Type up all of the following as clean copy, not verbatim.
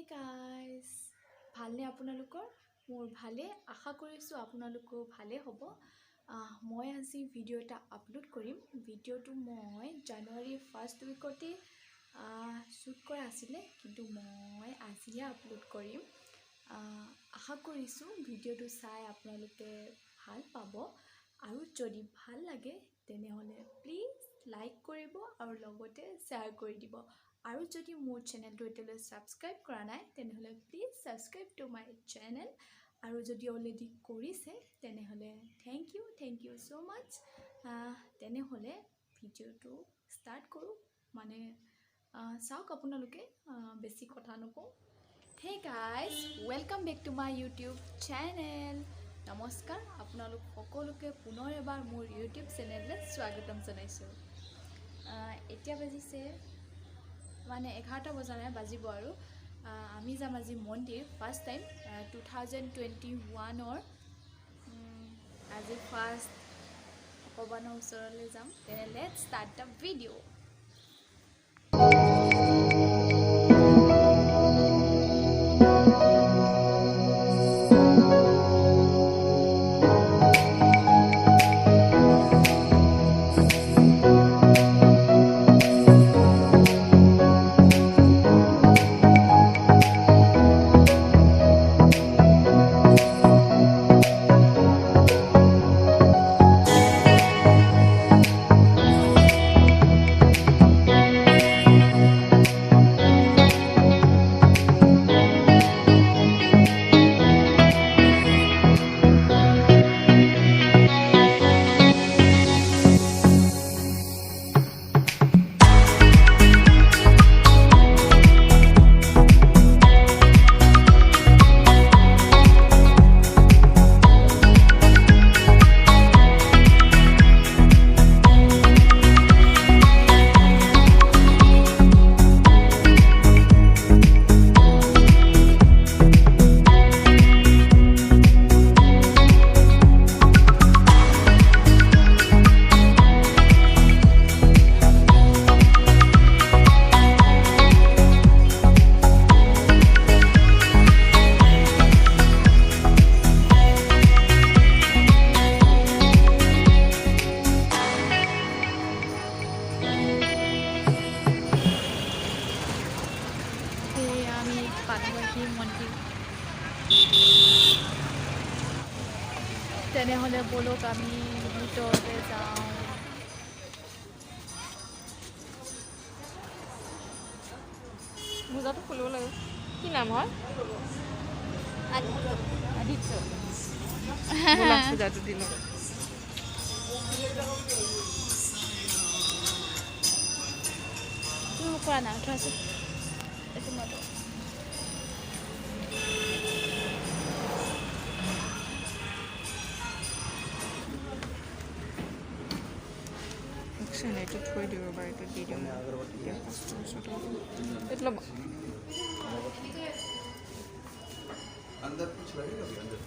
Hey guys, ভালনে আপোনালোকৰ? মোৰ ভালে আশা কৰিছোঁ আপোনালোকো ভালে হ'ব। মই আজি ভিডিঅ' এটা আপলোড কৰিম। ভিডিঅ'টো মই জানুৱাৰী ফাৰ্ষ্ট উইকতে শ্বুট কৰা আছিলে, কিন্তু মই আজিহে আপলোড কৰিম। আশা কৰিছোঁ ভিডিঅ'টো চাই আপোনালোকে ভাল পাব, আৰু যদি ভাল লাগে তেনেহ'লে প্লিজ লাইক কৰিব আৰু লগতে শ্বেয়াৰ কৰি দিব। আৰু যদি মোৰ চেনেলটো এতিয়ালৈ ছাবস্ক্ৰাইব কৰা নাই তেনেহ'লে please subscribe to my channel, আৰু যদি অলৰেডি কৰিছে তেনেহ'লে থেংক ইউ ছ' মাছ। তেনেহ'লে ভিডিঅ'টো ষ্টাৰ্ট কৰোঁ, মানে চাওক আপোনালোকে, বেছি কথা নকওঁ। Hey guys, welcome back to my YouTube channel. নমস্কাৰ, আপোনালোক সকলোকে পুনৰ এবাৰ মোৰ ইউটিউব চেনেললৈ স্বাগতম জনাইছোঁ। এতিয়া বাজিছে মানে 11টা বজা নাই, বাজিব আৰু। আমি যাম আজি মন্দিৰ, ফাৰ্ষ্ট টাইম 2021ৰ আজি ফাৰ্ষ্ট ভগৱানৰ ওচৰলৈ যাম। তেনে লেটছ ষ্টাৰ্ট দ্য ভিডিঅ'। তেনেহ'লে বলক আমি ভিতৰলৈ যাওঁ। মোজাটো খুলিব লাগে। কি নাম হয়? আদিত্য। পূজাটো দিলোঁ। তুমি কৰা নাই, উঠাইছোঁ এইটো মতো। এইটো থৈ দিব বাৰু, এইটো দি দিওঁ। এইটো ল'ব। अंदर कुछ लगेगा भी अंदर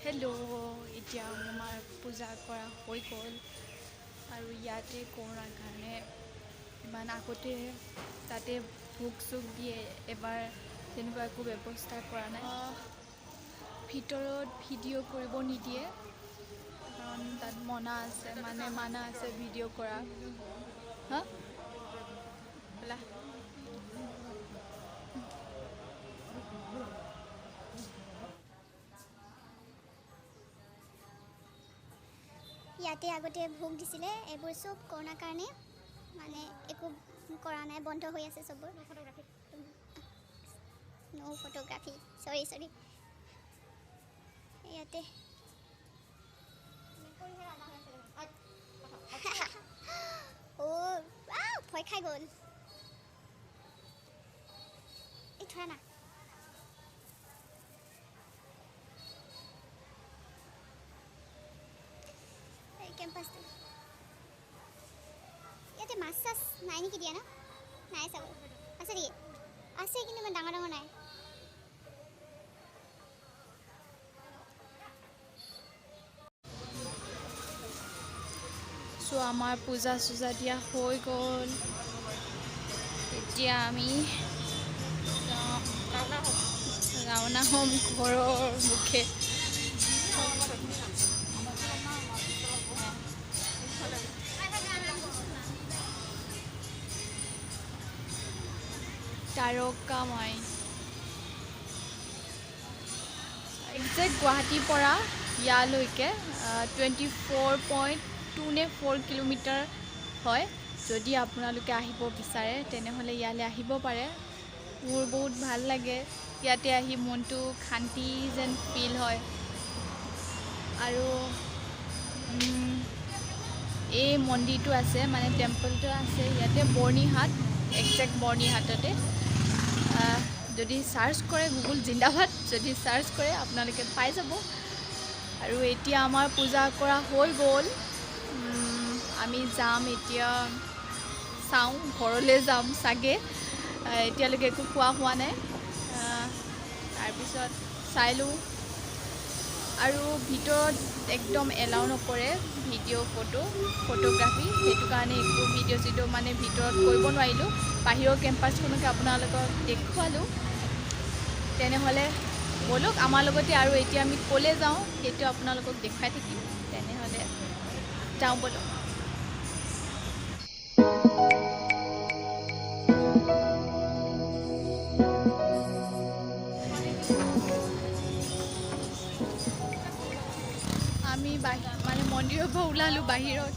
হেল্ল', এতিয়া আমাৰ পূজা কৰা হৈ গ'ল, আৰু ইয়াতে কৰাৰ কাৰণে ইমান আগতে তাতে ভোগ চোগ দিয়ে, এবাৰ তেনেকুৱা একো ব্যৱস্থা কৰা নাই। ভিতৰত ভিডিঅ' কৰিব নিদিয়ে, কাৰণ তাত মানা আছে ভিডিঅ' কৰা। ব'লা। ইয়াতে আগতে ভোগ দিছিলে, এইবোৰ চব কৰোণাৰ কাৰণে মানে একো কৰা নাই, বন্ধ হৈ আছে চববোৰ। নো ফটোগ্ৰাফি, চৰি ইয়াতে ভয় খাই গ'ল এই থোৱা না এই কেম্পাছটো ইয়াতে মাছ চাছ নাই নেকি দিয়া ন নাই চাব আছে নেকি আছে কিন্তু ইমান ডাঙৰ ডাঙৰ নাই সো আমাৰ পূজা চূজা দিয়া হৈ গ'ল এতিয়া আমি ৰাওনা হ'ম ঘৰৰ মুখে দ্বাৰকামাই একজেক্ট গুৱাহাটীৰ পৰা ইয়ালৈকে 24.2 নে 4 কিলোমিটাৰ হয় যদি আপোনালোকে আহিব বিচাৰে তেনেহ'লে ইয়ালৈ আহিব পাৰে মোৰ বহুত ভাল লাগে ইয়াতে আহি মনটো শান্তি যেন ফিল হয় আৰু এই মন্দিৰটো আছে মানে টেম্পলটো আছে ইয়াতে বৰ্ণিহাট একজেক্ট বৰ্ণিহাটতে যদি সাৰ্চ কৰে গুগল জিন্দাবাদ যদি সাৰ্চ কৰে আপোনালোকে পাই যাব আৰু এতিয়া আমাৰ পূজা কৰা হৈ গ'ল আমি যাম এতিয়া চাওঁ ঘৰলৈ যাম চাগে এতিয়ালৈকে একো খোৱা হোৱা নাই তাৰপিছত চাই লওঁ আৰু ভিতৰত একদম এলাউ নকৰে ভিডিঅ' ফটোগ্ৰাফী সেইটো কাৰণে একো ভিডিঅ' চিডিঅ' মানে ভিতৰত কৰিব নোৱাৰিলোঁ বাহিৰৰ কেম্পাছখনকে আপোনালোকক দেখুৱালোঁ তেনেহ'লে ব'লক আমাৰ লগতে আৰু এতিয়া আমি ক'লৈ যাওঁ সেইটো আপোনালোকক দেখুৱাই থাকিম তেনেহ'লে যাওঁ ব'লক আমি মানে মন্দিৰৰ পৰা ওলালোঁ বাহিৰত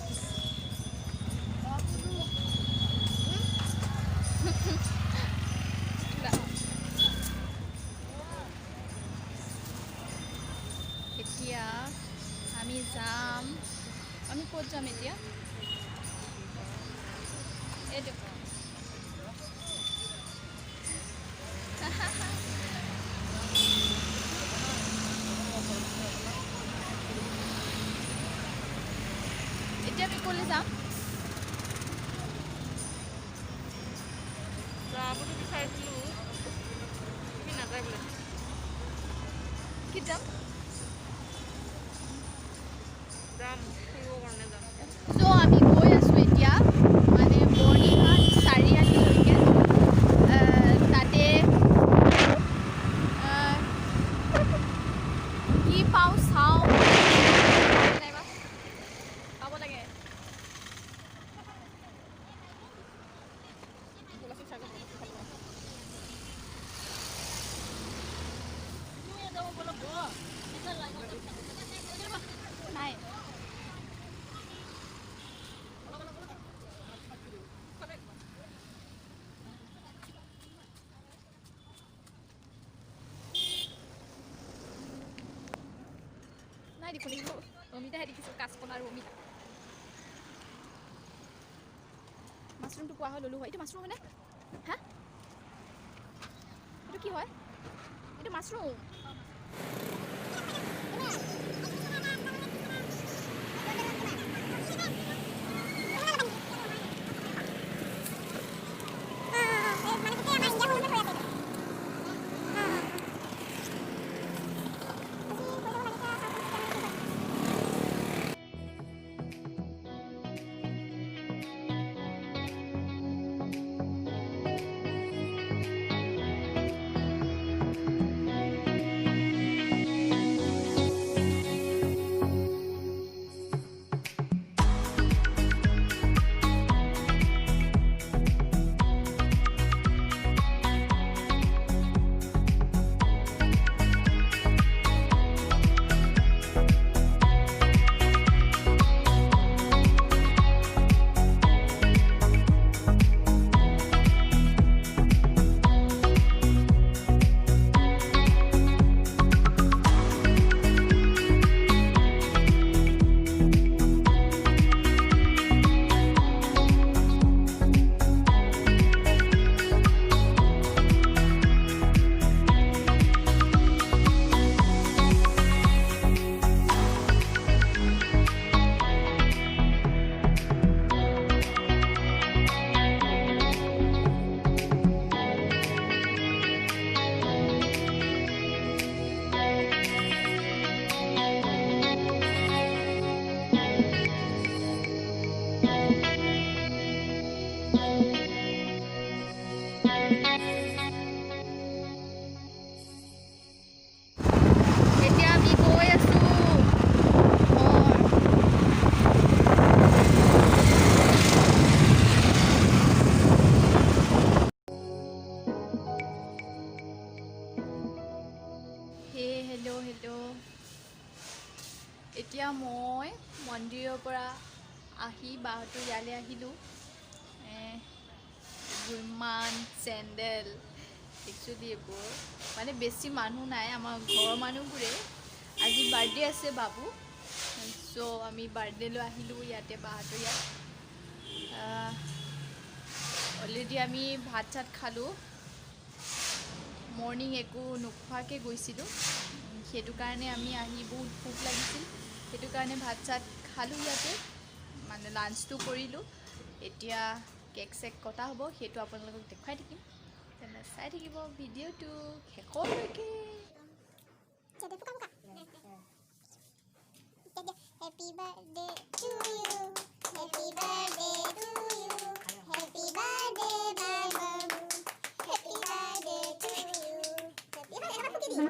এতিয়া আমি যাম আমি ক'ত যাম এতিয়া এইটো এতিয়া আমি ক'লৈ যাম যাবলৈ বিচাৰিছিলোঁ তুমি নাযায় বোলে কি যাম যাম ফুৰিবৰ কাৰণে যাম চ' আমি গৈ আছোঁ এতিয়া মানে বৰ্ণিহাট চাৰিআলিলৈকে তাতে কি পাওঁ চাওঁ পাব লাগে নাই নাই দেখোন দেখিছোঁ অমিতাহে দেখিছোঁ কাঁচকল আৰু অমিতা মাছৰুমটো পোৱা হৈ ল'লোঁ হয় এইটো মাছৰুম হয়নে হা এইটো কি হয় এইটো মাছৰুম এতিয়া আমি গৈ আছো হেল্ল' এতিয়া মই মন্দিৰৰ পৰা আহি বাহঁতৰ ইয়ালৈ আহিলোঁ। ইমান চেণ্ডেল একচুৱেলি এইবোৰ মানে বেছি মানুহ নাই, আমাৰ ঘৰৰ মানুহবোৰে আজি বাৰ্থডে আছে বাবু, চ' আমি বাৰ্থডেলৈ আহিলোঁ ইয়াতে বাহঁতৰ ইয়াত। অলৰেডি আমি ভাত চাত খালোঁ। মৰ্ণিং একো নোখোৱাকৈ গৈছিলোঁ, সেইটো কাৰণে আমি আহি বহুত ভোক লাগিছিল, সেইটো কাৰণে ভাত চাত খালোঁ ইয়াতে, মানে লাঞ্চটো কৰিলোঁ। এতিয়া কেক চেক কটা হ'ব, সেইটো আপোনালোকক দেখুৱাই থাকিম, তেনে চাই থাকিব ভিডিঅ'টো শেষলৈকে। Happy birthday to you. Happy birthday to you. Happy birthday, my babu. Happy birthday to you. Happy birthday. Video.